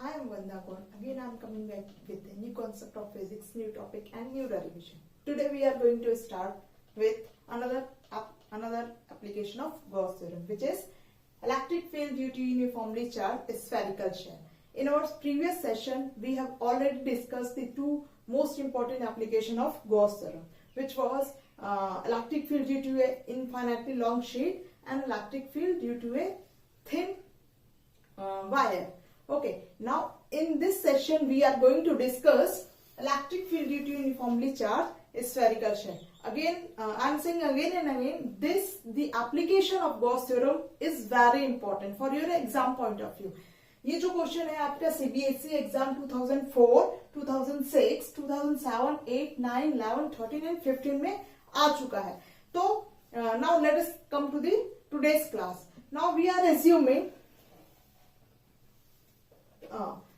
I am Vanda Kaur. Again, I am coming back with a new concept of physics, new topic and new derivation. Today we are going to start with another application of Gauss theorem, which is electric field due to uniformly charged spherical shell. In our previous session, we have already discussed the two most important application of Gauss theorem, which was electric field due to a infinitely long sheet and electric field due to a thin wire. Okay, now in this session we are going to discuss electric field due to uniformly charged spherical shell. Again, I am saying again and again, the application of Gauss theorem is very important for your exam point of view. ये जो question है आपका CBSE exam 2004, 2006, 2007, 8, 9, 11, 13 and 15 में आ चुका है. तो now let us come to the today's class. Now we are assuming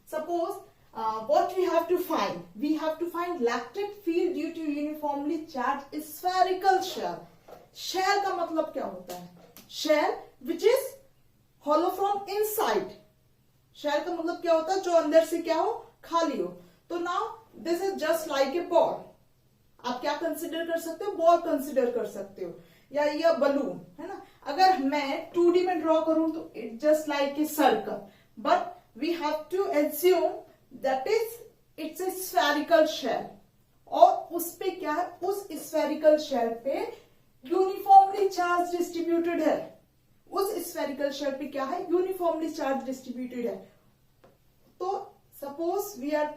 suppose what we have to find electric field due to uniformly charged spherical shell. Shell का मतलब क्या होता है? Shell which is hollow from inside. Shell का मतलब क्या होता है? जो अंदर से क्या हो, खाली हो. तो now this is just like a ball. आप क्या कंसिडर कर सकते हो? बॉल कंसिडर कर सकते हो, या ये बलून है ना. अगर मैं 2D में ड्रॉ करूं तो it just like a circle, but we have to assume that is it's a spherical shell. और उस पे क्या है? उस spherical shell पे uniformly charge distributed है. उस spherical shell पे क्या है? uniformly charge distributed है. तो suppose we are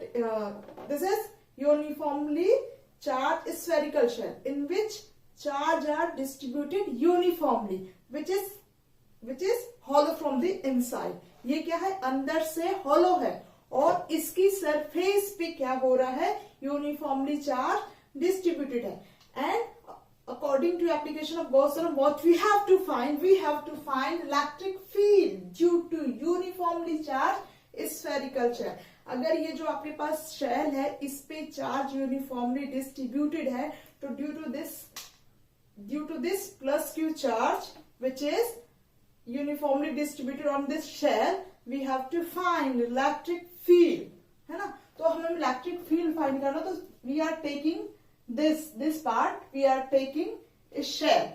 this is uniformly charged spherical shell in which charge are distributed uniformly, which is hollow from the inside. ये क्या है? अंदर से हॉलो है और इसकी सरफेस पे क्या हो रहा है? यूनिफॉर्मली चार्ज डिस्ट्रीब्यूटेड है. And according to application of Gauss theorem what we have to find electric field due to uniformly charge spherical shell. अगर ये जो आपके पास शेल है इस पे चार्ज यूनिफॉर्मली डिस्ट्रीब्यूटेड है, तो due to this plus q charge which is uniformly distributed on this shell, we have to find electric field, है ना. तो हमें इलेक्ट्रिक फील्ड फाइंड करना, तो we are taking this part, we are taking a shell,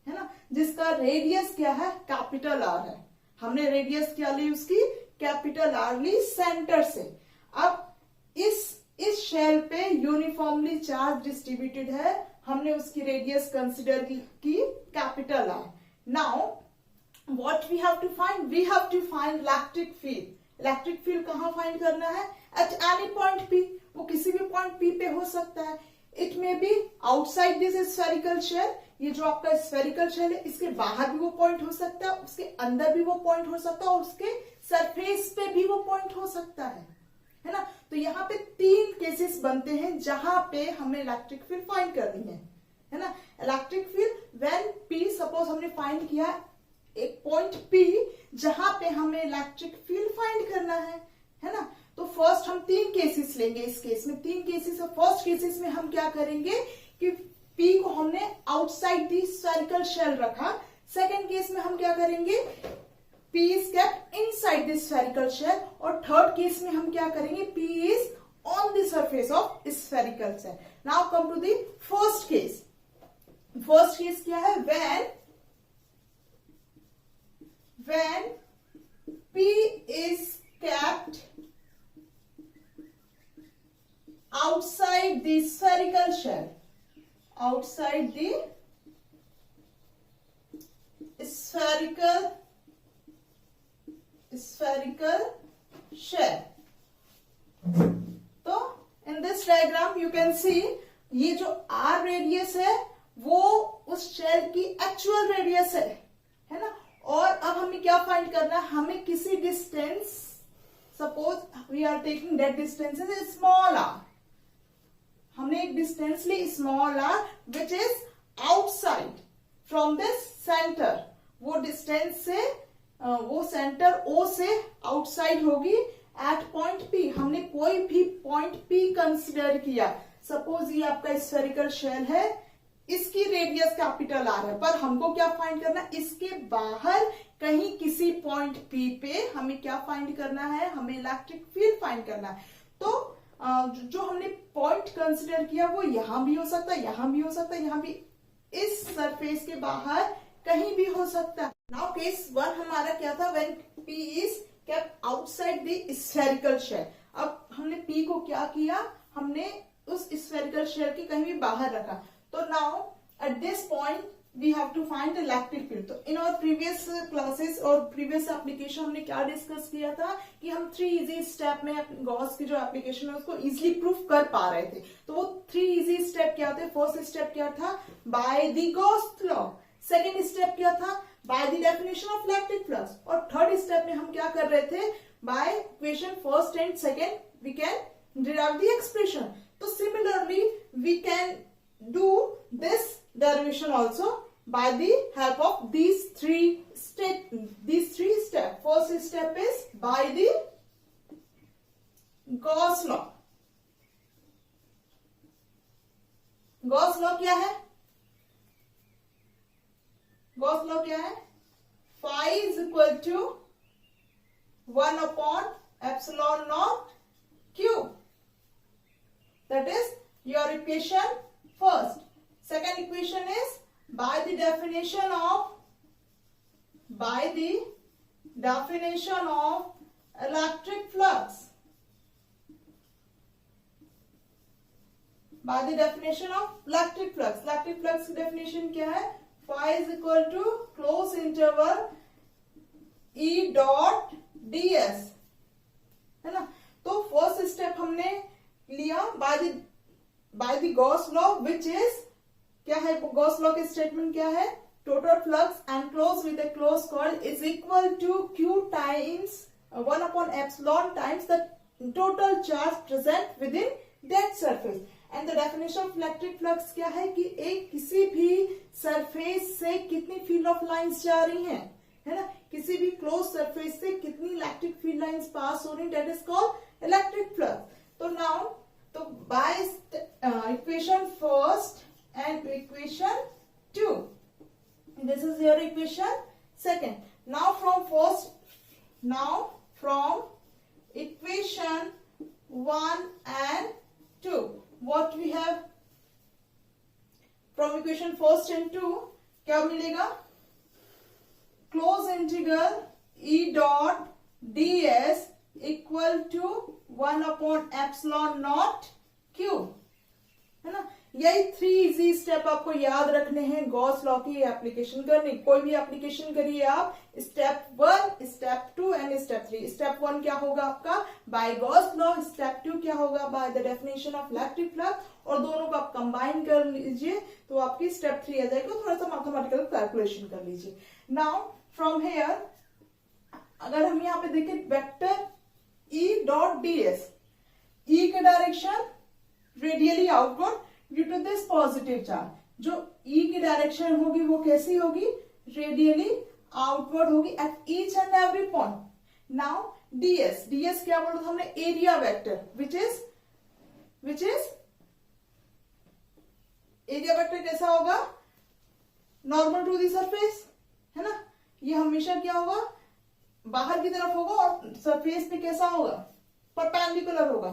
है ना, जिसका radius क्या है? कैपिटल आर है. हमने रेडियस क्या ली उसकी? कैपिटल आर ली सेंटर से. अब इस शेल पे यूनिफॉर्मली चार्ज डिस्ट्रीब्यूटेड है, हमने उसकी रेडियस कंसिडर की capital R. Now what we have to find electric field. Electric field कहाँ फाइंड करना है? at any point P. वो किसी भी पॉइंट P पे हो सकता है. It may be outside this spherical shell. ये जो आपका स्फेरिकल शेल है इसके बाहर भी वो पॉइंट हो सकता है, उसके अंदर भी वो पॉइंट हो सकता है और उसके सरफेस पे भी वो पॉइंट हो सकता है ना. तो यहाँ पे 3 केसेस बनते हैं जहां पे हमें इलेक्ट्रिक फील्ड फाइंड करनी है ना. Electric field when P, suppose हमने फाइंड किया एक पॉइंट P जहां पे हमें इलेक्ट्रिक फील्ड फाइंड करना है ना. तो फर्स्ट हम 3 केसेस लेंगे. इस केस में 3 केसेस है. फर्स्ट केसेस में हम क्या करेंगे कि P को हमने आउटसाइड दी स्फेरिकल शेल रखा. सेकेंड केस में हम क्या करेंगे? P is kept inside this spherical shell. और थर्ड केस में हम क्या करेंगे? P is on the surface of spherical shell. Now come to the first case. First case क्या है? when P is kept outside the spherical shell, outside the spherical shell. तो in this diagram you can see ये जो R radius है वो उस shell की actual radius है ना. और अब हमें क्या फाइंड करना है? हमें किसी distance, suppose we are taking that distance is small r. हमने एक डिस्टेंस ली small r which is outside from this centre. वो डिस्टेंस से वो सेंटर O से आउटसाइड होगी एट पॉइंट P. हमने कोई भी पॉइंट P कंसिडर किया. सपोज ये आपका स्फेरिकल शेल है, इसकी रेडियस कैपिटल आर है, पर हमको क्या फाइंड करना है, इसके बाहर कहीं किसी पॉइंट पी पे हमें क्या फाइंड करना है, हमें इलेक्ट्रिक फील्ड फाइंड करना है। तो जो हमने पॉइंट कंसिडर किया वो यहां भी हो सकता है, यहां भी हो सकता है, यहां भी, इस सरफेस के बाहर कहीं भी हो सकता है। नाउ केस 1 हमारा क्या था, when P is kept outside the spherical shell. अब हमने P को क्या किया, हमने उस स्फेरिकल शेल के कहीं भी बाहर रखा। तो now at this point we have to find electric field. तो इन आवर प्रीवियस क्लासेस और प्रीवियस एप्लीकेशन हमने क्या डिस्कस किया था कि हम 3 इजी स्टेप में गॉस की जो एप्लीकेशन है उसको इजीली प्रूफ कर पा रहे थे। तो वो 3 इजी स्टेप क्या थे, फर्स्ट स्टेप क्या था, by the Gauss law, second step क्या था, by the definition of electric flux, और थर्ड स्टेप में हम क्या कर रहे थे, by equation first and second we can derive the expression. तो similarly we can do this derivation also by the help of these three steps. First step is by the Gauss law. Gauss law क्या है, Gauss law क्या है, phi is equal to 1 upon epsilon naught q. That is your equation first. Second equation is by the definition of electric flux. By the definition of electric flux. Electric flux की definition क्या है, phi is equal to close interval E dot ds, है ना। तो first step हमने लिया by the Gauss law, which is क्या है, Gauss law के स्टेटमेंट क्या है, total flux enclosed with a closed coil is equal to q times 1 upon epsilon times the total charge present within that surface. And the definition of electric flux क्या है कि एक किसी भी surface से कितनी फील्ड ऑफ लाइंस जा रही हैं, है ना, किसी भी क्लोज सरफेस से कितनी इलेक्ट्रिक फील्ड लाइंस पास हो रही, that is called electric flux. तो नाउ तो by equation first and equation 2, this is your equation second. Now from equation 1 and 2, what we have from equation first and 2 क्या मिलेगा, close integral E dot ds equal to 1 upon epsilon naught q, है ना। यही 3 easy step आपको याद रखने हैं Gauss law की एप्लीकेशन करनी। कोई भी एप्लीकेशन करिए आप, step 1, step 2 and step 3। Step 1 क्या होगा आपका, बाय गॉस लॉ, स्टेप 2 क्या होगा, bye the definition of electric flux, और दोनों को आप कंबाइन कर लीजिए तो आपकी स्टेप 3 आ जाएगा। थोड़ा सा मैथमेटिकल कैलकुलेशन कर लीजिए। नाउ फ्रॉम हेयर अगर हम यहाँ पे देखें vector E dot ds, E के direction radially outward due to this positive charge. जो E की डायरेक्शन होगी वो कैसी होगी, रेडियली आउटवर्ड होगी at each and every point. Now ds क्या बोला था हमने, area vector, which is area vector कैसा होगा, नॉर्मल टू दी सरफेस, है ना। ये हमेशा क्या होगा, बाहर की तरफ होगा और सरफेस पे कैसा होगा, परपेंडिकुलर होगा।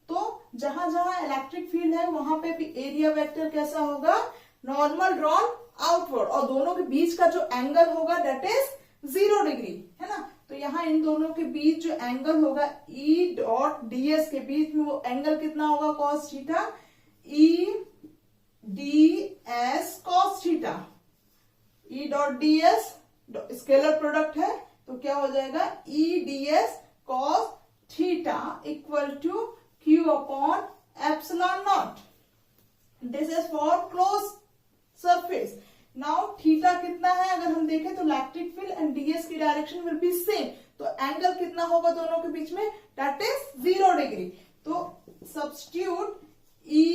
तो जहां जहां इलेक्ट्रिक फील्ड है वहां पे भी एरिया वेक्टर कैसा होगा, नॉर्मल ड्रॉन आउटवर्ड, और दोनों के बीच का जो एंगल होगा दैट इज 0 डिग्री, है ना। तो यहाँ इन दोनों के बीच जो एंगल होगा E डॉट ds के बीच में, वो एंगल कितना होगा, cos theta, E ds cos theta. E dot ds scalar product है तो क्या हो जाएगा, E ds cos theta equal to q upon epsilon naught. This is for close surface. Now theta कितना है अगर हम देखें तो इलेक्ट्रिक फील्ड एंड ds की डायरेक्शन विल बी सेम, तो एंगल कितना होगा दोनों के बीच में, दैट इज 0 डिग्री। तो substitute E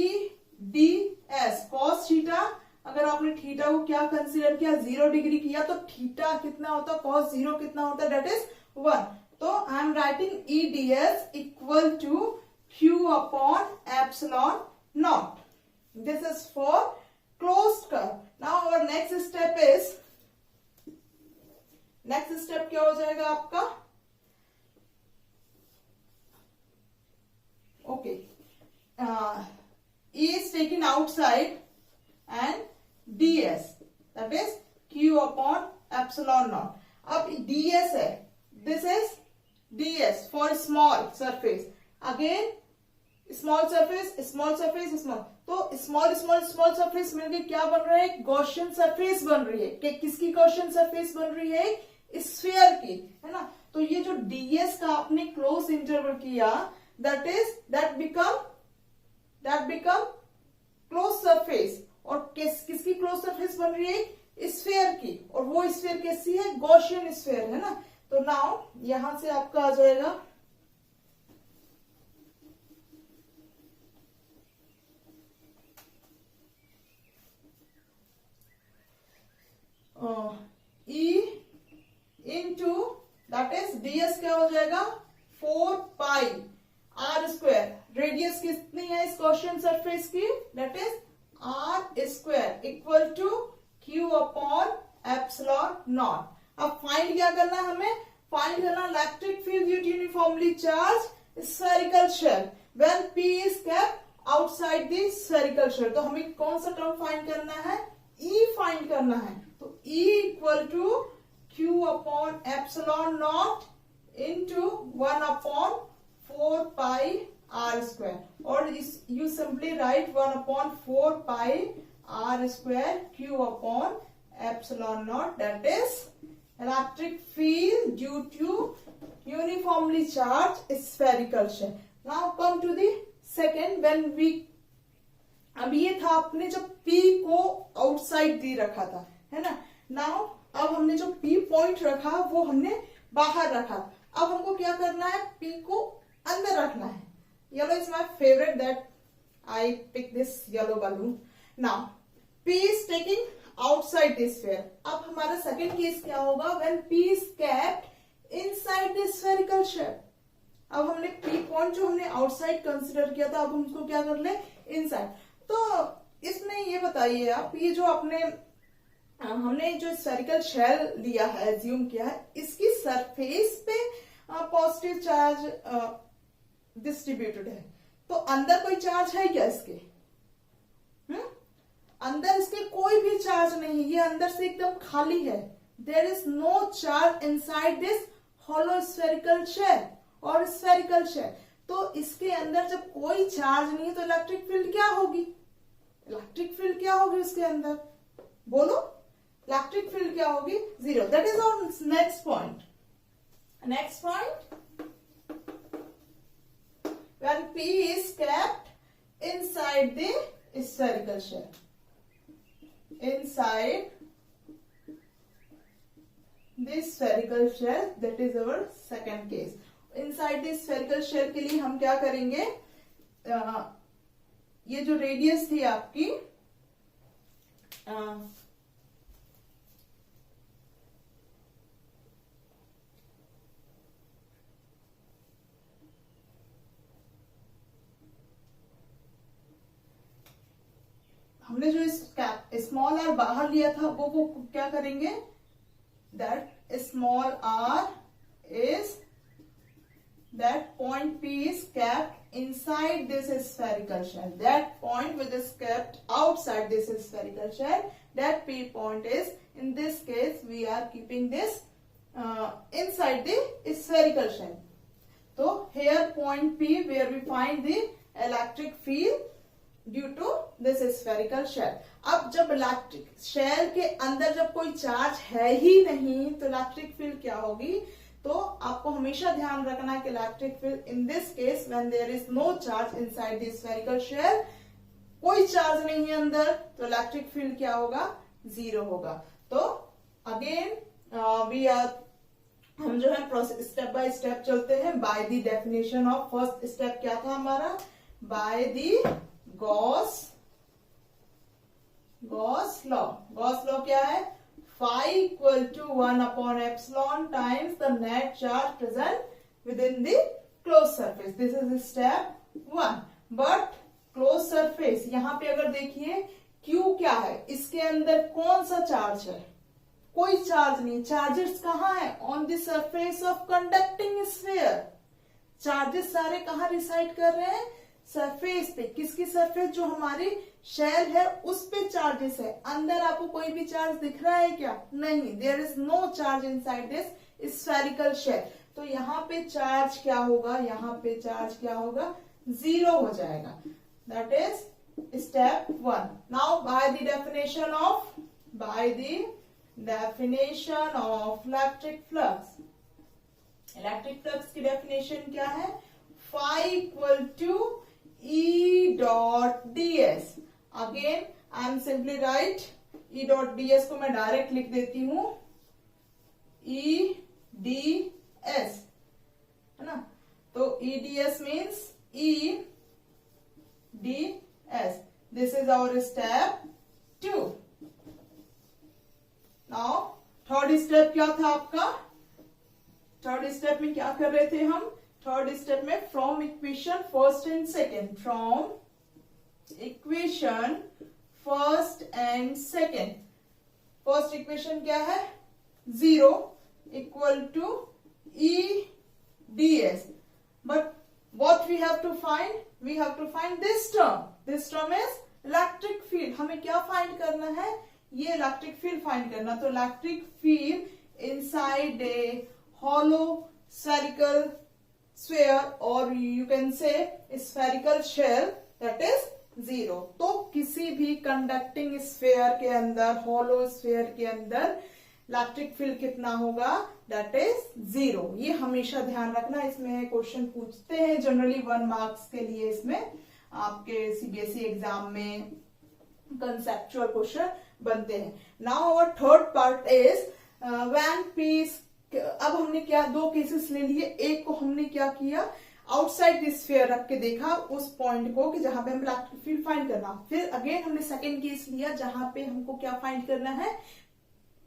ds cos theta, अगर आपने थीटा को क्या कंसीडर किया, 0 डिग्री किया, तो थीटा कितना होता है, cos 0 कितना होता है, दैट इज 1। तो I am writing E ds equal to q upon epsilon naught. This is for closed curve. Now our next step is, next step क्या हो जाएगा आपका? Okay, E is taken outside and ds, that is q upon epsilon naught. अब ds है, this is ds for small surface. Again small surface small surface small, तो small small small surface मिलके क्या बन रहा है? गॉसियन सरफेस बन रही है. किसकी गॉसियन सरफेस बन रही है? स्फीयर की, है ना. तो ये जो ds का आपने क्लोज इंटरवल किया, that become क्लोज सरफेस. और किसकी क्लोज सरफेस बन रही है? स्फीयर की. और वो स्फीयर कैसी है? गॉसियन स्फीयर, है ना. तो नाउ यहां से आपका आ जाएगा E into that is ds क्या हो जाएगा? 4 पाई r स्क्वायर. रेडियस कितनी है इस गॉसियन सरफेस की? That is r square equal to q upon epsilon naught. अब फाइंड क्या करना है हमें? फाइंड करना electric field due to uniformly charge spherical shell when p is kept outside the spherical shell. तो हमें कौन सा टर्म फाइंड करना है? E फाइंड करना है. तो E equal to q upon epsilon not into 1 upon 4 pi r square. और you simply write 1 upon 4 pi r square q upon epsilon not, that is electric field due to uniformly charge spherical shell. Now come to the second. When we, अब ये था आपने जब P को outside the रखा था, है ना. नाउ अब हमने जो P पॉइंट रखा वो हमने बाहर रखा. अब हमको क्या करना है? P को अंदर रखना है. Yellow is my favourite, that I pick this yellow balloon. Now P is taking outside this sphere. अब हमारा सेकेंड केस क्या होगा? When P is kept inside this spherical shell. अब हमने P पॉइंट जो हमने आउटसाइड कंसिडर किया था, अब हम उसको क्या कर ले? इनसाइड. तो इसमें ये बताइए आप, ये जो हमने जो स्फेरिकल शेल लिया है, एज्यूम किया है, इसकी सरफेस पे पॉजिटिव चार्ज डिस्ट्रीब्यूटेड है. तो अंदर कोई चार्ज है क्या इसके? अंदर इसके कोई भी चार्ज नहीं. ये अंदर से एकदम खाली है. There is no charge inside this hollow spherical shell और स्फेरिकल शेल. तो इसके अंदर जब कोई चार्ज नहीं है तो इलेक्ट्रिक फील्ड क्या होगी? इलेक्ट्रिक फील्ड क्या होगी उसके अंदर? बोलो, इलेक्ट्रिक फील्ड क्या होगी? 0. That is our next point. Next point, when P is kept inside the spherical shell. Inside the spherical shell, that is our second case. Inside the spherical shell के लिए हम क्या करेंगे? ये जो रेडियस थी आपकी, हमने जो स्मॉल आर बाहर लिया था वो क्या करेंगे? That small r is that point P is kept inside this spherical shell. That point which is kept outside this spherical shell, that P point is, in this case we are keeping this inside the spherical shell. So here point P where we find the electric field due to this spherical shell. अब जब electric shell के अंदर जब कोई charge है ही नहीं तो electric field क्या होगी? तो आपको हमेशा ध्यान रखना है कि electric field in this case when there is no charge inside the spherical shell, कोई चार्ज नहीं है अंदर, तो इलेक्ट्रिक फील्ड क्या होगा? 0 होगा. तो अगेन हम जो है प्रोसेस स्टेप बाय स्टेप चलते हैं. Bye the definition of first step क्या था हमारा? Bye the Gauss law. Gauss law क्या है? phi equal to 1 upon epsilon times the net charge present within the closed surface. This is step 1. But closed surface, यहाँ पे अगर देखिए Q क्या है, इसके अंदर कौन सा चार्ज है, कोई चार्ज नहीं। चार्जेस कहाँ है, on the surface of conducting sphere. Charges सारे कहाँ रिसाइड कर रहे हैं, सरफेस पे। किसकी सरफेस, जो हमारी शेल है उस पे चार्जेस है। अंदर आपको कोई भी चार्ज दिख रहा है क्या, नहीं, there is no charge inside this spherical shell. तो यहाँ पे चार्ज क्या होगा, यहाँ पे चार्ज क्या होगा, 0 हो जाएगा। That is step 1। Now by the definition of electric flux. Electric flux की डेफिनेशन क्या है, phi equal to E dot ds। Again I am simply write E dot ds को मैं डायरेक्ट लिख देती हूं, E ds, है ना। तो E ds means E ds। This is our step 2। Now third step क्या था आपका, थर्ड स्टेप में क्या कर रहे थे हम, थर्ड स्टेप में from equation first and second, from equation first and second. First equation क्या है, 0 equal to E ds, but what we have to find, we have to find this term is electric field। हमें क्या find करना है, ये electric field find करना। तो electric field inside a hollow spherical sphere or you can say spherical shell, that is 0। तो किसी भी कंडक्टिंग स्फीयर के अंदर, hollow स्फीयर के अंदर इलेक्ट्रिक फील्ड कितना होगा, दैट इज 0। ये हमेशा ध्यान रखना, इसमें क्वेश्चन पूछते हैं जनरली 1 मार्क्स के लिए। इसमें आपके सीबीएसई एग्जाम में कंसेप्चुअल क्वेश्चन बनते हैं। Now our third part is when P. अब हमने क्या, 2 केसेस ले लिए। एक को हमने क्या किया, आउटसाइड दिस स्फीयर रख के देखा उस पॉइंट को कि जहां पे हम इलेक्ट्रिक फील्ड फाइंड करना। फिर अगेन हमने सेकंड केस लिया जहां पे हमको क्या फाइंड करना है,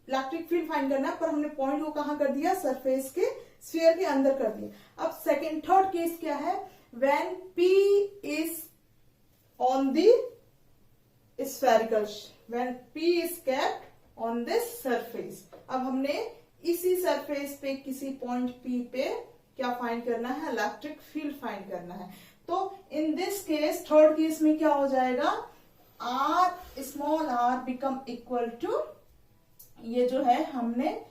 इलेक्ट्रिक फील्ड फाइंड करना है, पर हमने पॉइंट को कहां कर दिया, सरफेस के स्फीयर के अंदर कर दिया। अब सेकंड थर्ड केस क्या है, when P is on the spherical, when P is kept on this surface. अब हमने इसी सरफेस पे किसी पॉइंट P पे क्या फाइंड करना है, इलेक्ट्रिक फील्ड फाइंड करना है। तो in this case, third case में क्या हो जाएगा, r small r become equal to, ये जो है हमने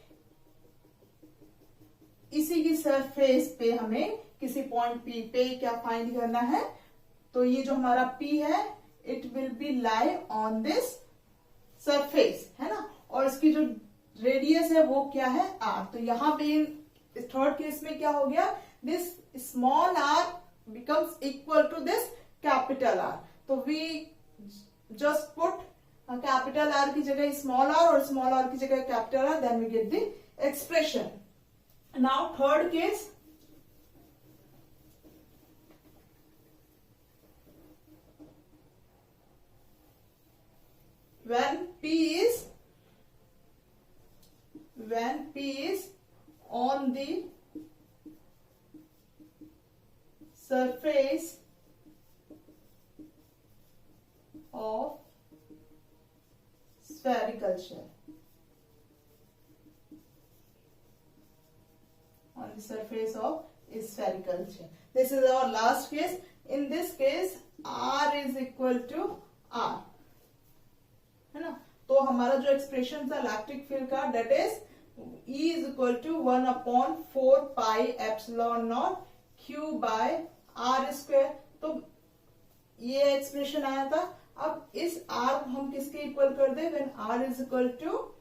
इसी की सरफेस पे हमें किसी पॉइंट P पे क्या फाइंड करना है। तो ये जो हमारा P है, it will be lie on this surface, है ना, और इसकी जो रेडियस है वो क्या है, r। तो यहां पे थर्ड केस में क्या हो गया, this small r becomes equal to this capital R। तो we just put capital R की जगह स्मॉल r और स्मॉल r की जगह capital R, then we get the expression. Now third case, when P is on the surface of spherical shell, on the surface of spherical shell. This is our last case. In this case, R is equal to R, है ना। तो हमारा जो expression था electric field का, that is E is equal to 1/4 pi epsilon naught Q by R square. तो ये expression आया था। अब इस R को हम किसके इक्वल कर दे, when R is equal to,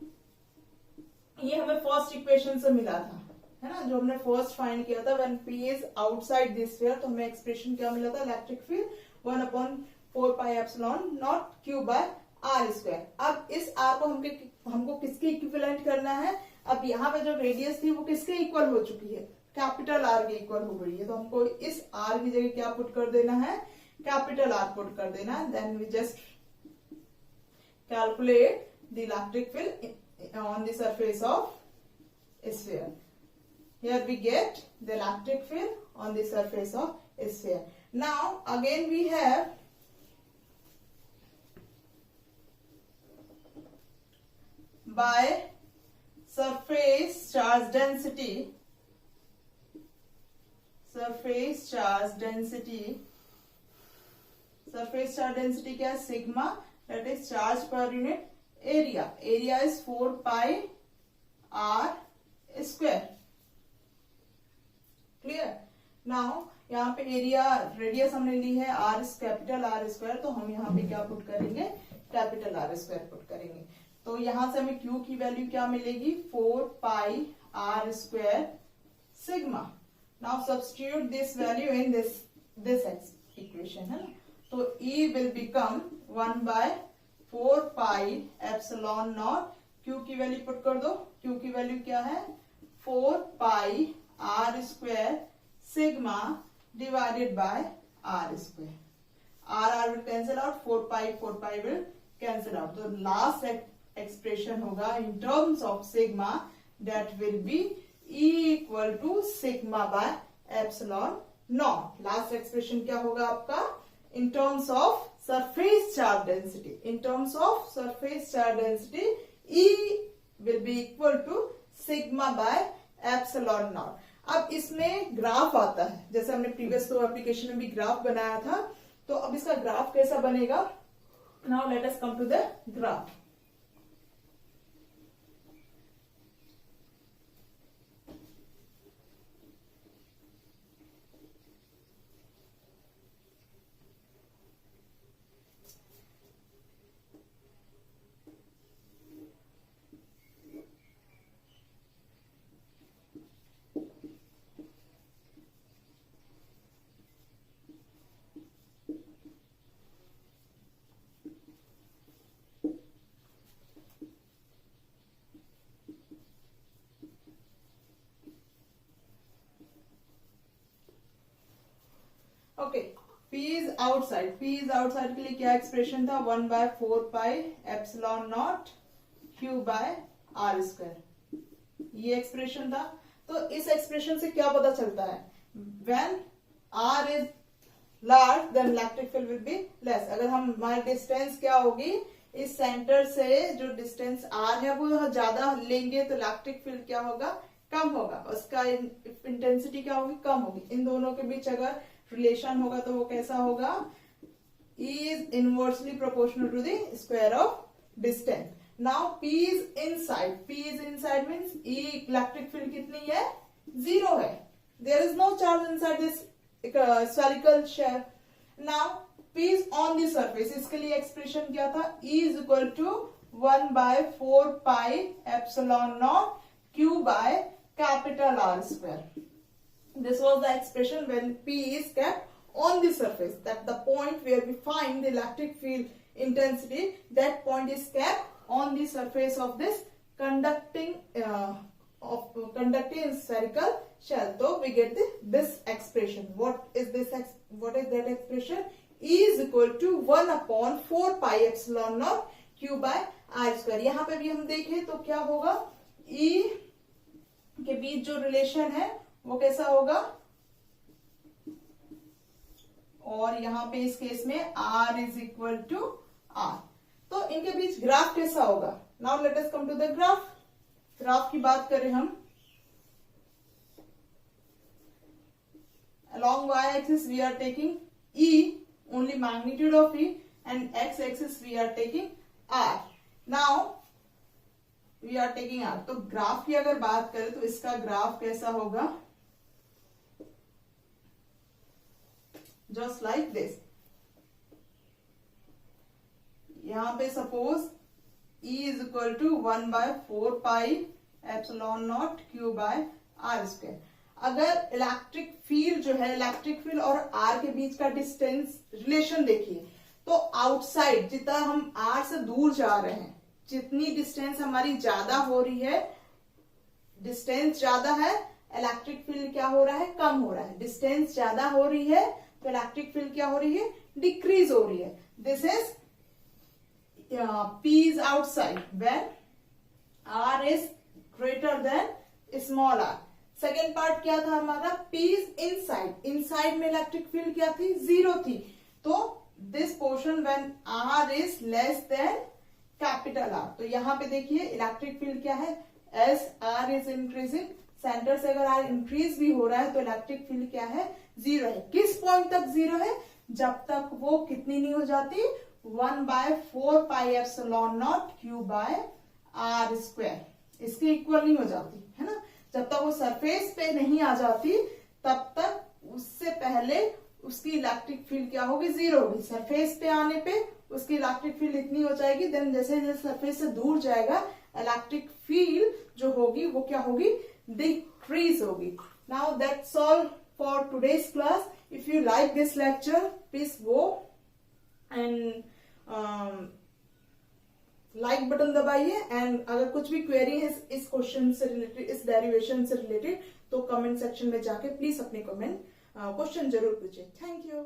ये हमें फर्स्ट इक्वेशन से मिला था, है ना, जो हमने फर्स्ट फाइंड किया था, when P is outside this sphere. तो हमें एक्सप्रेशन क्या मिला था, electric field 1/4 pi epsilon naught Q by R square. अब इस R को हमको किसके इक्विवेलेंट करना है, अब यहाँ पे जो रेडियस थी वो किसके इक्वल हो चुकी है, कैपिटल R के इक्वल हो गई है। तो हमको इस R की जगह क्या पुट कर देना है, कैपिटल R पुट कर देना है। Then we just calculate the electric field on the surface of sphere. Here we get the electric field on the surface of sphere. Now again we have by surface charge density. Surface charge density क्या है? Sigma, that is charge per unit area. Area is 4 pi r square. Clear? Now यहाँ पे area, radius हमने ली है r, capital R square, तो हम यहाँ पे क्या पुट करेंगे? कैपिटल R स्क्वायर पुट करेंगे. तो यहां से हमें Q की वैल्यू क्या मिलेगी? 4 pi R square sigma. Now substitute this value in this equation, है ना. तो E will become 1 by 4 pi epsilon naught. Q की वैल्यू पुट कर दो. Q की वैल्यू क्या है? 4 pi R square sigma divided by R square. R will cancel out, 4 pi will cancel out. So last expression होगा in terms of sigma, that will be E equal to sigma by epsilon naught. Last expression क्या होगा आपका? In terms of surface charge density. In terms of surface charge density, E will be equal to sigma by epsilon naught. अब इसमें graph आता है, जैसे हमने previous दो एप्लीकेशन में भी ग्राफ बनाया था. तो अब इसका ग्राफ कैसा बनेगा? Now let us come to the graph. Okay, P is outside. P is outside के लिए क्या एक्सप्रेशन था? 1 by 4 pi epsilon naught Q by R square. ये एक्सप्रेशन था. तो इस एक्सप्रेशन से क्या पता चलता है? When R is large then electric field will be less. अगर हम हमारी डिस्टेंस क्या होगी, इस सेंटर से जो डिस्टेंस R है वो ज्यादा लेंगे तो इलेक्ट्रिक फील्ड क्या होगा? कम होगा. उसका इंटेंसिटी क्या होगी? कम होगी. इन दोनों के बीच अगर रिलेशन होगा तो वो कैसा होगा? E is inversely proportional to the square of distance. Now P is inside. P is inside means E electric field कितनी है? 0 है. There is no charge inside this spherical shell. Now P is on the surface. इसके लिए expression क्या था? E is equal to 1 by 4 pi epsilon naught Q by capital R square. This was the expression when P is kept on the surface. That the point where we find the electric field intensity, that point is kept on the surface of this conducting spherical shell. So we get this expression. What is that expression? E is equal to 1 upon 4 pi epsilon naught Q by R square. यहाँ पे भी हम देखें तो क्या होगा? E के बीच जो रिलेशन है वो कैसा होगा? और यहां पे इस केस में R is equal to R. तो इनके बीच ग्राफ कैसा होगा? Now let us come to the graph. Graph की बात करें हम, along y axis we are taking E, only magnitude of E, and x axis we are taking R. Now we are taking R. तो graph की अगर बात करें तो इसका ग्राफ कैसा होगा? Just like this. यहां पे suppose E is equal to 1 by 4 pi epsilon naught Q by R square. अगर इलेक्ट्रिक फील्ड जो है, इलेक्ट्रिक फील्ड और R के बीच का डिस्टेंस रिलेशन देखिए, तो आउटसाइड जितना हम R से दूर जा रहे हैं, जितनी डिस्टेंस हमारी ज्यादा हो रही है, डिस्टेंस ज्यादा है, इलेक्ट्रिक फील्ड क्या हो रहा है? कम हो रहा है. डिस्टेंस ज्यादा हो रही है तो इलेक्ट्रिक फील्ड क्या हो रही है? डिक्रीज हो रही है. This is P is outside when R is greater than small r. Second part क्या था हमारा? P is inside. इनसाइड में इलेक्ट्रिक फील्ड क्या थी? 0 थी. तो this portion when R is less than capital R. तो यहाँ पे देखिए इलेक्ट्रिक फील्ड क्या है, as r is increasing, centre से अगर आर इंक्रीज भी हो रहा है तो इलेक्ट्रिक फील्ड क्या है, जीरो है। किस पॉइंट तक जीरो है, जब तक वो कितनी नहीं हो जाती, 1/4 pi epsilon naught Q by R square, इसके इक्वल नहीं हो जाती है ना। जब तक वो सरफेस पे नहीं आ जाती तब तक, उससे पहले उसकी इलेक्ट्रिक फील्ड क्या होगी, जीरो होगी। सरफेस पे आने पे उसकी इलेक्ट्रिक फील्ड इतनी हो जाएगी, देन जैसे जैसे सरफेस से दूर जाएगा इलेक्ट्रिक फील्ड जो होगी वो क्या होगी, डिक्रीज होगी। Now that's all for today's class. If you like this lecture please go and like button दबाइए, एंड अगर कुछ भी क्वेरी है इस क्वेश्चन से रिलेटेड, इस डेरिवेशन से रिलेटेड, तो कमेंट सेक्शन में जाके प्लीज अपने कमेंट क्वेश्चन जरूर पूछिए। Thank you.